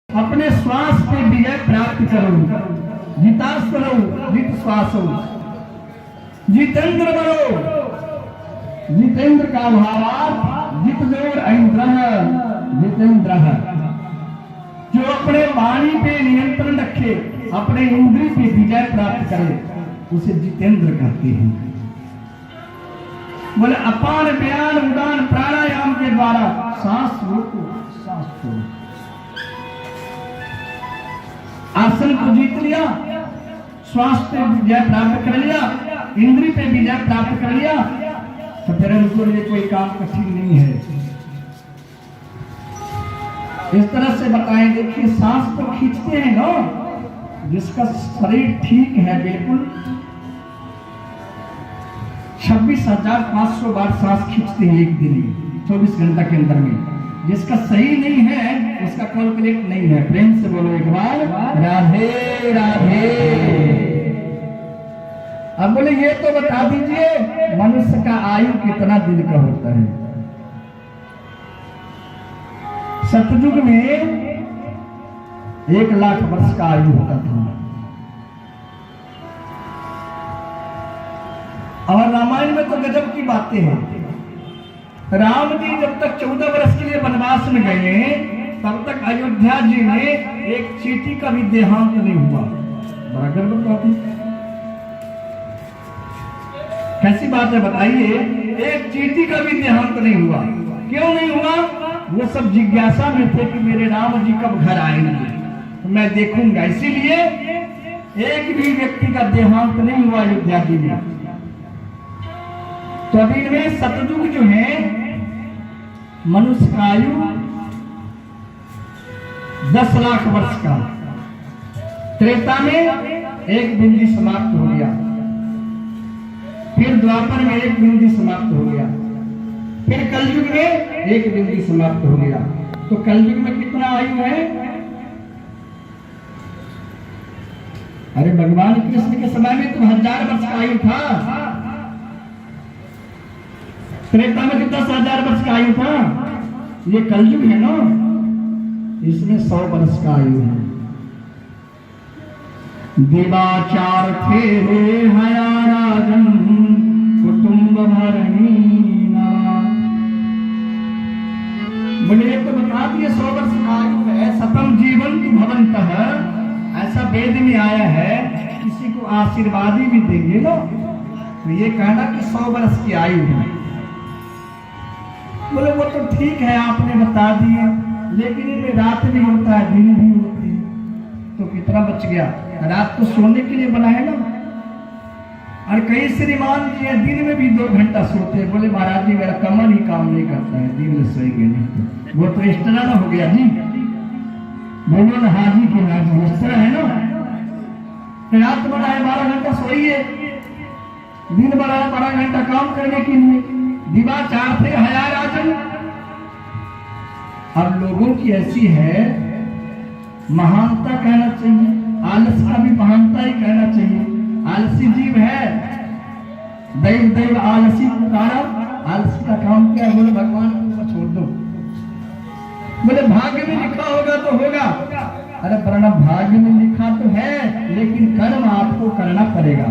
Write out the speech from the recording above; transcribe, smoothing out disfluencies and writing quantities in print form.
अपने श्वास पे विजय प्राप्त करो, जितास्त्र जित श्वास, जितेंद्र बनो। जितेंद्र का भावार्थ जित जोर इंद्र, जितेंद्र जो अपने वाणी पे नियंत्रण रखे, अपने इंद्रिय पे विजय प्राप्त करे, उसे जितेंद्र कहते हैं। बोले अपान व्यान उदान प्राणायाम के द्वारा सांस रोको, सांस छोड़ो। आसन को जीत लिया, श्वास पे विजय प्राप्त कर लिया, इंद्रिय पे विजय प्राप्त कर लिया, तो फिर उनके लिए कोई काम कठिन नहीं है। इस तरह से बताएं। देखिए सांस तो खींचते हैं ना, जिसका शरीर ठीक है बिल्कुल 26,500 बार सांस खींचते हैं एक दिन में, 24 घंटा के अंदर में। जिसका सही नहीं है उसका कैलकुलेट नहीं है। प्रेम से बोलो एक बार राधे राधे। अब बोले ये तो बता दीजिए मनुष्य का आयु कितना दिन का होता है। सतयुग में 1 लाख वर्ष का आयु होता था, और रामायण में तो गजब की बातें हैं। राम जी जब तक 14 वर्ष के लिए वनवास में गए, तब तक अयोध्या जी में एक चींटी का भी देहांत नहीं हुआ। बड़ा गर्व की बात है। कैसी बात है बताइए, एक चींटी का भी देहांत नहीं हुआ। क्यों नहीं हुआ? वो सब जिज्ञासा में थे कि मेरे राम जी कब घर आएंगे, तो मैं देखूंगा। इसीलिए एक भी व्यक्ति का देहांत नहीं हुआ अयोध्या जी में। तो अभी इनमें सतयुग जो है मनुष्य का आयु 10 लाख वर्ष का, त्रेता में 1 बिंदी समाप्त हो गया, फिर द्वापर में 1 बिंदी समाप्त हो गया, फिर कलयुग में 1 बिंदी समाप्त हो गया। तो कलयुग में कितना आयु है? अरे भगवान कृष्ण के समय में तो 1000 वर्ष का आयु था। त्रेता में कितना 10,000 वर्ष का आयु था। ये कलयुग है ना, इसमें 100 वर्ष का आयु है। देवाचार थे हया राजन कुटुंब भरणीना। बोले तो बता दिए 100 वर्ष का आयु है। सतम जीवन तु भवंतः, ऐसा वेद में आया है। किसी को आशीर्वाद भी देंगे ना, तो ये कहना कि 100 वर्ष की आयु है। बोले वो तो ठीक है आपने बता दिए, लेकिन इनमें रात भी होता है दिन भी होती है, तो कितना बच गया? रात तो सोने के लिए बना है ना। और कई श्रीमान जी दिन में भी 2 घंटा सोते हैं। बोले महाराज जी मेरा कमर ही काम नहीं करता है, दिन में सोएंगे नहीं। वो तो इस तरह ना हो गया जी। बोलो ना हाजी की हाजी, इस तरह है ना। रात बना है 12 घंटा सोइए, दिन बना है 12 घंटा काम करने के लिए। दिवाचार थे हया राजन। अब लोगों की ऐसी है, महानता कहना चाहिए, आलस का भी महानता ही कहना चाहिए। आलसी जीव है, दैव दैव आलसी पुकारा। आलसी का काम क्या है? बोले भगवान को छोड़ दो। बोले भाग्य में लिखा होगा तो होगा। अरे वरना भाग्य में लिखा तो है, लेकिन कर्म आपको करना पड़ेगा।